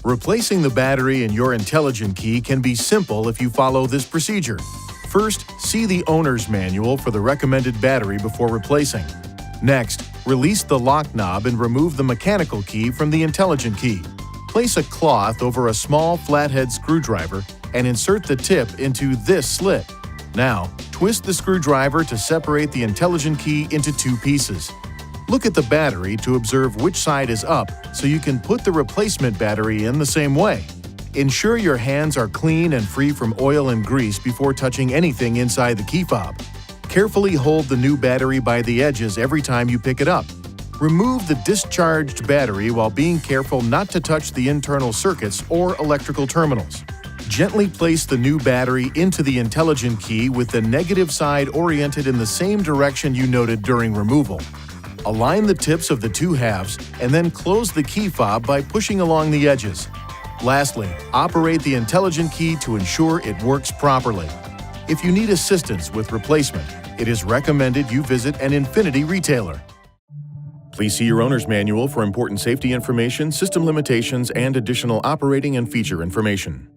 Replacing the battery in your intelligent key can be simple if you follow this procedure. First, see the owner's manual for the recommended battery before replacing. Next, release the lock knob and remove the mechanical key from the intelligent key. Place a cloth over a small flathead screwdriver and insert the tip into this slit. Now, twist the screwdriver to separate the intelligent key into two pieces. Look at the battery to observe which side is up so you can put the replacement battery in the same way. Ensure your hands are clean and free from oil and grease before touching anything inside the key fob. Carefully hold the new battery by the edges every time you pick it up. Remove the discharged battery while being careful not to touch the internal circuits or electrical terminals. Gently place the new battery into the intelligent key with the negative side oriented in the same direction you noted during removal. Align the tips of the two halves and then close the key fob by pushing along the edges. Lastly, operate the intelligent key to ensure it works properly. If you need assistance with replacement, it is recommended you visit an INFINITI retailer. Please see your owner's manual for important safety information, system limitations, and additional operating and feature information.